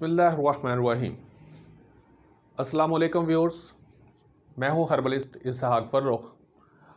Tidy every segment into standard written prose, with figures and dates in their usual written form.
बिस्मिल्लाहिर्रहमानिर्रहीम। अस्सलाम वालेकुम व्यूअर्स, मैं हूं हर्बलिस्ट इसहाक फर्रुख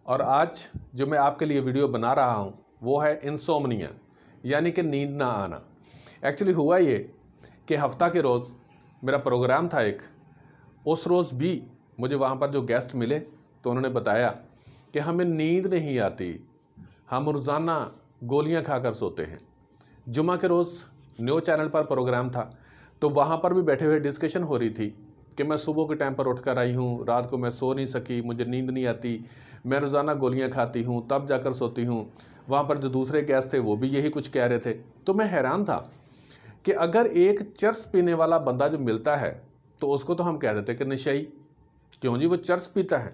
और आज जो मैं आपके लिए वीडियो बना रहा हूं वो है इंसोम्निया यानी कि नींद ना आना। एक्चुअली हुआ ये कि हफ्ता के रोज़ मेरा प्रोग्राम था एक, उस रोज़ भी मुझे वहां पर जो गेस्ट मिले तो उन्होंने बताया कि हमें नींद नहीं आती, हम रोज़ाना गोलियां खाकर सोते हैं। जुमा के रोज़ न्यू चैनल पर प्रोग्राम था तो वहाँ पर भी बैठे हुए डिस्कशन हो रही थी कि मैं सुबह के टाइम पर उठकर आई हूँ, रात को मैं सो नहीं सकी, मुझे नींद नहीं आती, मैं रोज़ाना गोलियाँ खाती हूँ तब जाकर सोती हूँ। वहाँ पर जो दूसरे गेस्ट थे वो भी यही कुछ कह रहे थे। तो मैं हैरान था कि अगर एक चर्स पीने वाला बंदा जो मिलता है तो उसको तो हम कह देते कि नशई, क्यों जी वो चर्स पीता है,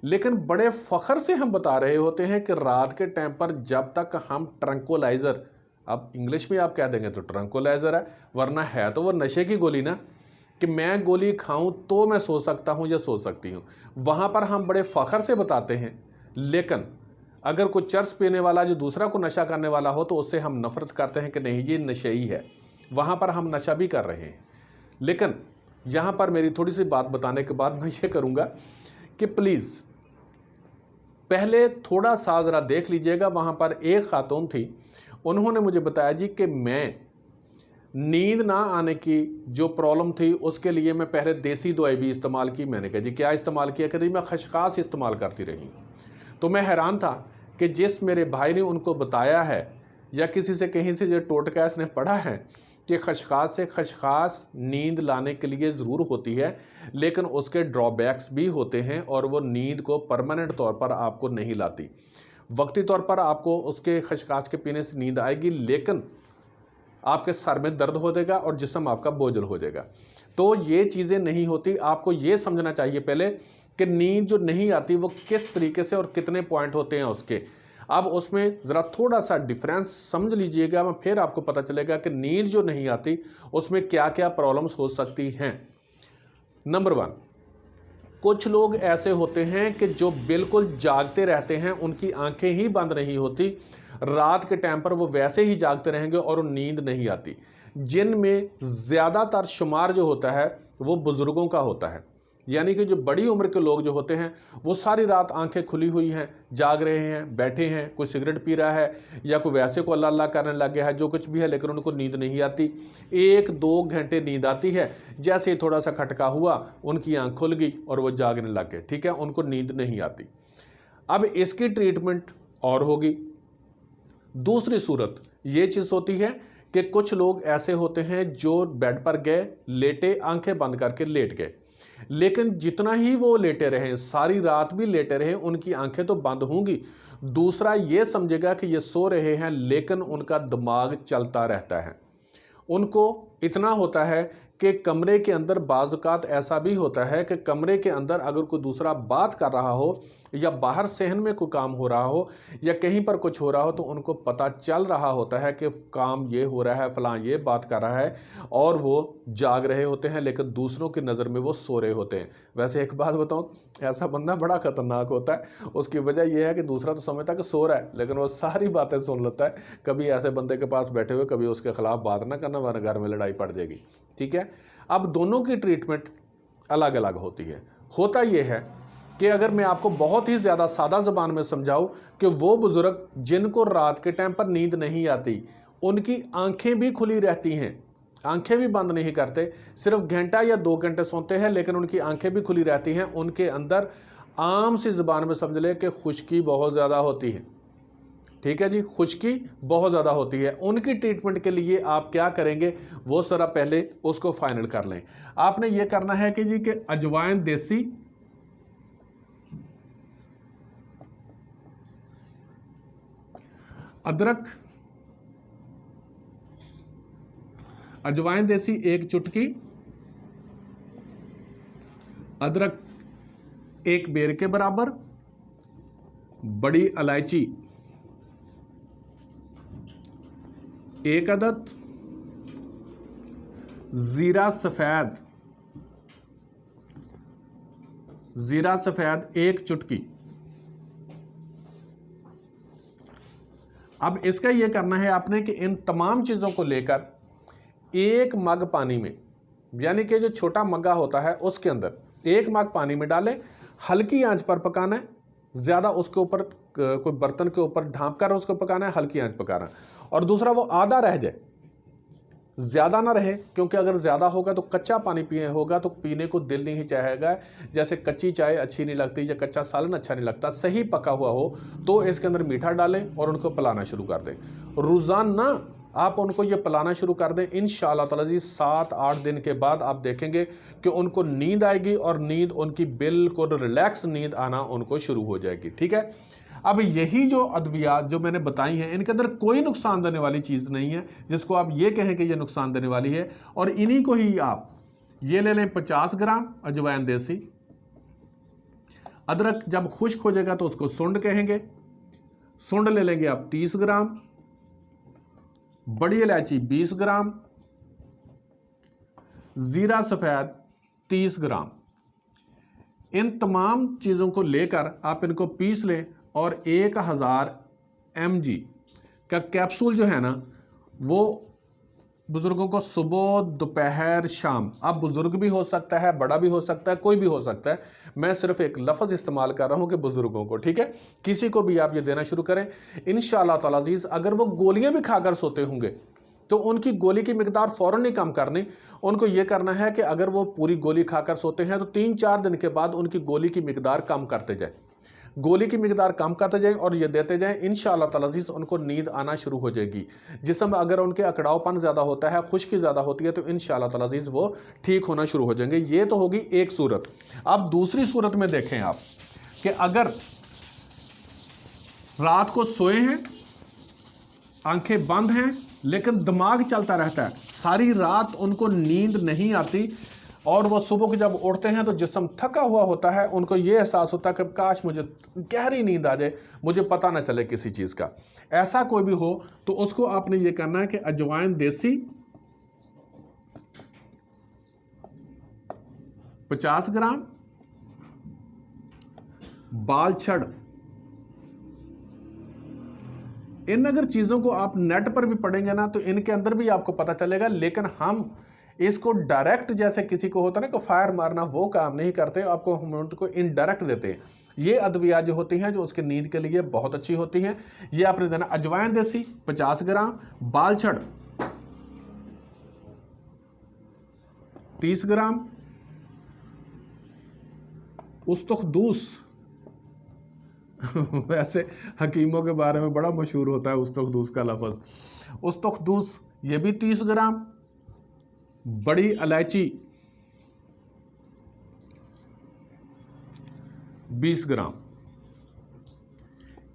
लेकिन बड़े फ़ख्र से हम बता रहे होते हैं कि रात के टाइम पर जब तक हम ट्रंकोलाइज़र, अब इंग्लिश में आप कह देंगे तो ट्रंकोलाइज़र है, वरना है तो वो नशे की गोली ना, कि मैं गोली खाऊं तो मैं सो सकता हूं या सो सकती हूं। वहां पर हम बड़े फ़ख्र से बताते हैं, लेकिन अगर कोई चर्स पीने वाला जो दूसरा को नशा करने वाला हो तो उससे हम नफ़रत करते हैं कि नहीं ये नशेई है। वहां पर हम नशा भी कर रहे हैं। लेकिन यहाँ पर मेरी थोड़ी सी बात बताने के बाद मैं ये करूँगा कि प्लीज़ पहले थोड़ा सा ज़रा देख लीजिएगा। वहाँ पर एक खातून थी, उन्होंने मुझे बताया जी कि मैं नींद ना आने की जो प्रॉब्लम थी उसके लिए मैं पहले देसी दवाई भी इस्तेमाल की। मैंने कहा जी क्या इस्तेमाल किया? कहती मैं खशखास इस्तेमाल करती रही। तो मैं हैरान था कि जिस मेरे भाई ने उनको बताया है या किसी से कहीं से जो टोटका इसने पढ़ा है कि खशखास से खशखास नींद लाने के लिए ज़रूर होती है, लेकिन उसके ड्रॉबैक्स भी होते हैं और वो नींद को परमानेंट तौर पर आपको नहीं लाती। वक्ती तौर पर आपको उसके खशखास के पीने से नींद आएगी, लेकिन आपके सर में दर्द हो जाएगा और जिस्म आपका बोझल हो जाएगा। तो ये चीज़ें नहीं होती। आपको ये समझना चाहिए पहले कि नींद जो नहीं आती वो किस तरीके से और कितने पॉइंट होते हैं उसके। अब उसमें ज़रा थोड़ा सा डिफरेंस समझ लीजिएगा, मैं फिर आपको पता चलेगा कि नींद जो नहीं आती उसमें क्या क्या प्रॉब्लम्स हो सकती हैं। नंबर 1, कुछ लोग ऐसे होते हैं कि जो बिल्कुल जागते रहते हैं, उनकी आंखें ही बंद नहीं होती, रात के टाइम पर वो वैसे ही जागते रहेंगे और नींद नहीं आती। जिनमें ज़्यादातर शुमार जो होता है वो बुज़ुर्गों का होता है, यानी कि जो बड़ी उम्र के लोग जो होते हैं वो सारी रात आंखें खुली हुई हैं, जाग रहे हैं, बैठे हैं, कोई सिगरेट पी रहा है या कोई वैसे को अल्लाह अल्लाह करने लग गया है, जो कुछ भी है, लेकिन उनको नींद नहीं आती। 1-2 घंटे नींद आती है, जैसे ही थोड़ा सा खटका हुआ उनकी आंख खुल गई और वो जागने लग गए। ठीक है, उनको नींद नहीं आती। अब इसकी ट्रीटमेंट और होगी। दूसरी सूरत ये चीज़ होती है कि कुछ लोग ऐसे होते हैं जो बेड पर गए, लेटे, आंखें बंद करके लेट गए, लेकिन जितना ही वो लेटे रहे, सारी रात भी लेटे रहे, उनकी आंखें तो बंद होंगी। दूसरा ये समझेगा कि ये सो रहे हैं, लेकिन उनका दिमाग चलता रहता है। उनको इतना होता है कि कमरे के अंदर बाज़ औक़ात ऐसा भी होता है कि कमरे के अंदर अगर कोई दूसरा बात कर रहा हो या बाहर सहन में कोई काम हो रहा हो या कहीं पर कुछ हो रहा हो तो उनको पता चल रहा होता है कि काम ये हो रहा है, फ़लाँ ये बात कर रहा है, और वो जाग रहे होते हैं, लेकिन दूसरों की नज़र में वो सो रहे होते हैं। वैसे एक बात बताऊँ, ऐसा बंदा बड़ा ख़तरनाक होता है। उसकी वजह यह है कि दूसरा तो समझता है कि सो रहा है, लेकिन वो सारी बातें सुन लेता है। कभी ऐसे बंदे के पास बैठे हुए कभी उसके ख़िलाफ़ बात ना करना, वरना घर में लड़ाई पड़ जाएगी। ठीक है, अब दोनों की ट्रीटमेंट अलग अलग होती है। होता यह है कि अगर मैं आपको बहुत ही ज़्यादा सादा ज़बान में समझाऊं कि वो बुज़ुर्ग जिनको रात के टाइम पर नींद नहीं आती, उनकी आंखें भी खुली रहती हैं, आंखें भी बंद नहीं करते, सिर्फ घंटा या 2 घंटे सोते हैं, लेकिन उनकी आंखें भी खुली रहती हैं। उनके अंदर आम सी ज़बान में समझ लें कि खुश्की बहुत ज़्यादा होती है। ठीक है जी, खुश्की बहुत ज़्यादा होती है। उनकी ट्रीटमेंट के लिए आप क्या करेंगे वो ज़रा पहले उसको फाइनल कर लें। आपने ये करना है कि जी कि अजवाइन देसी, अदरक, अजवाइन देसी 1 चुटकी, अदरक 1 बेर के बराबर, बड़ी इलायची 1 अदद, ज़ीरा सफ़ेद, ज़ीरा सफ़ेद 1 चुटकी। अब इसका यह करना है आपने कि इन तमाम चीज़ों को लेकर 1 मग पानी में यानी कि जो छोटा मग्गा होता है उसके अंदर 1 मग पानी में डालें, हल्की आंच पर पकाना है, ज़्यादा उसके ऊपर कोई बर्तन के ऊपर ढाँप कर उसको पकाना है, हल्की आंच पकाना। और दूसरा वो आधा रह जाए, ज़्यादा ना रहे, क्योंकि अगर ज़्यादा होगा तो कच्चा पानी पिए होगा तो पीने को दिल नहीं चाहेगा, जैसे कच्ची चाय अच्छी नहीं लगती या कच्चा सालन अच्छा नहीं लगता। सही पका हुआ हो तो इसके अंदर मीठा डालें और उनको पिलाना शुरू कर दें। रोज़ाना आप उनको ये पिलाना शुरू कर दें, इंशाअल्लाह ताला जी 7-8 दिन के बाद आप देखेंगे कि उनको नींद आएगी और नींद उनकी बिल्कुल रिलैक्स नींद आना उनको शुरू हो जाएगी। ठीक है, अब यही जो अद्वियात जो मैंने बताई हैं इनके अंदर कोई नुकसान देने वाली चीज़ नहीं है जिसको आप ये कहें कि ये नुकसान देने वाली है। और इन्हीं को ही आप ये ले लें 50 ग्राम अजवाइन देसी। अदरक जब खुश्क हो जाएगा तो उसको सुंड कहेंगे, सुंड ले लेंगे आप 30 ग्राम, बड़ी इलायची 20 ग्राम, ज़ीरा सफ़ेद 30 ग्राम। इन तमाम चीज़ों को लेकर आप इनको पीस लें और 1000 mg का कैप्सूल जो है ना वो बुज़ुर्गों को सुबह दोपहर शाम, अब बुज़ुर्ग भी हो सकता है, बड़ा भी हो सकता है, कोई भी हो सकता है, मैं सिर्फ एक लफ्ज़ इस्तेमाल कर रहा हूँ कि बुज़ुर्गों को। ठीक है, किसी को भी आप ये देना शुरू करें इंशाअल्लाह ताला अज़ीज़। अगर वो गोलियां भी खाकर सोते होंगे तो उनकी गोली की मिकदार फ़ौरन नहीं कम करनी, उनको ये करना है कि अगर वो पूरी गोली खाकर सोते हैं तो 3-4 दिन के बाद उनकी गोली की मिकदार कम करते जाएं, गोली की मिकदार कम करते जाएं और ये देते जाएं। इंशाअल्लाह ताला अज़ीज़ उनको नींद आना शुरू हो जाएगी। जिस्म अगर उनके अकड़ावपन ज़्यादा होता है, खुश्की ज़्यादा होती है, तो इंशाअल्लाह ताला अज़ीज़ वो ठीक होना शुरू हो जाएंगे। ये तो होगी एक सूरत। अब दूसरी सूरत में देखें आप कि अगर रात को सोए हैं, आंखें बंद हैं, लेकिन दिमाग चलता रहता है, सारी रात उनको नींद नहीं आती और वो सुबह को जब उठते हैं तो जिस्म थका हुआ होता है, उनको ये एहसास होता है कि काश मुझे गहरी नींद आ जाए, मुझे पता ना चले किसी चीज़ का। ऐसा कोई भी हो तो उसको आपने ये करना है कि अजवाइन देसी 50 ग्राम, बाल छड़, इन अगर चीज़ों को आप नेट पर भी पढ़ेंगे ना तो इनके अंदर भी आपको पता चलेगा, लेकिन हम इसको डायरेक्ट जैसे किसी को होता है ना कि फायर मारना, वो काम नहीं करते, आपको हम उनको इनडायरेक्ट देते हैं। ये अद्वियात जो होती हैं जो उसकी नींद के लिए बहुत अच्छी होती हैं, ये आपने देना। अजवाइन देसी 50 ग्राम, बाल छड़ 30 ग्राम, उस्तुखदूस वैसे हकीमों के बारे में बड़ा मशहूर होता है उस्तुखदूस का लफ्ज़। उस्तुखदूस ये भी 30 ग्राम, बड़ी इलायची 20 ग्राम।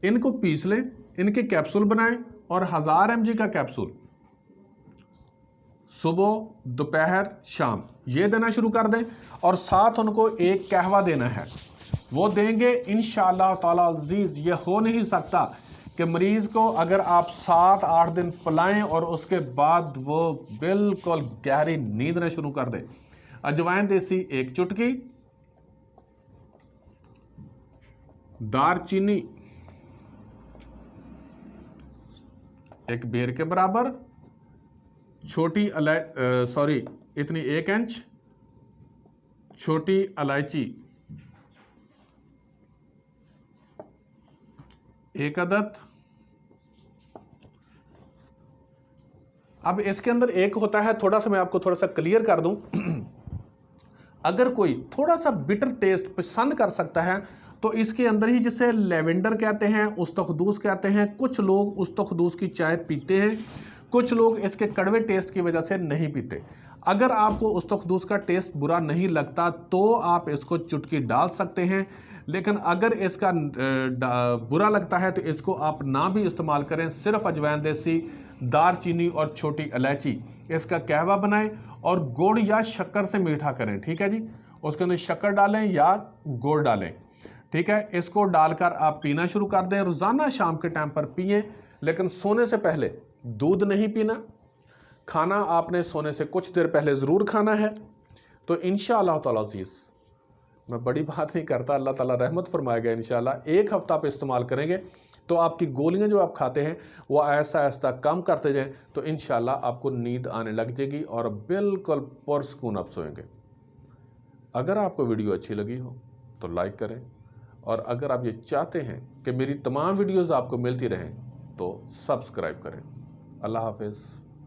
इनको पीस लें, इनके कैप्सूल बनाएं और 1000 mg का कैप्सूल सुबह दोपहर शाम ये देना शुरू कर दें। और साथ उनको एक कहवा देना है, वो देंगे इंशाअल्लाह ताला अज़ीज़। ये हो नहीं सकता कि मरीज़ को अगर आप 7-8 दिन पिलाएं और उसके बाद वो बिल्कुल गहरी नींद ना शुरू कर दे। अजवाइन देसी 1 चुटकी, दारचीनी 1 बेर के बराबर, छोटी इतनी 1 इंच छोटी इलायची 1 अदद। अब इसके अंदर एक होता है, थोड़ा सा मैं आपको थोड़ा सा क्लियर कर दूं, अगर कोई थोड़ा सा बिटर टेस्ट पसंद कर सकता है तो इसके अंदर ही, जिसे लेवेंडर कहते हैं, उस्तुखदूस कहते हैं, कुछ लोग उस्तुखदूस की चाय पीते हैं, कुछ लोग इसके कड़वे टेस्ट की वजह से नहीं पीते। अगर आपको उस्तुखदूस का टेस्ट बुरा नहीं लगता तो आप इसको चुटकी डाल सकते हैं, लेकिन अगर इसका बुरा लगता है तो इसको आप ना भी इस्तेमाल करें। सिर्फ अजवाइन देसी, दारचीनी और छोटी इलायची इसका कहवा बनाएं और गुड़ या शक्कर से मीठा करें। ठीक है जी, उसके अंदर शक्कर डालें या गुड़ डालें। ठीक है, इसको डालकर आप पीना शुरू कर दें। रोज़ाना शाम के टाइम पर पिएं, लेकिन सोने से पहले दूध नहीं पीना। खाना आपने सोने से कुछ देर पहले ज़रूर खाना है। तो इंशाअल्लाह ताला अज़ीज़, मैं बड़ी बात नहीं करता, अल्लाह ताला रहमत फरमाएगा इंशाअल्लाह। 1 हफ्ता पे इस्तेमाल करेंगे तो आपकी गोलियां जो आप खाते हैं वो ऐसा ऐसा कम करते जाएं तो इंशाल्लाह आपको नींद आने लग जाएगी और बिल्कुल पुरसकून आप सोएंगे। अगर आपको वीडियो अच्छी लगी हो तो लाइक करें, और अगर आप ये चाहते हैं कि मेरी तमाम वीडियोस आपको मिलती रहें तो सब्सक्राइब करें। अल्लाह हाफिज़।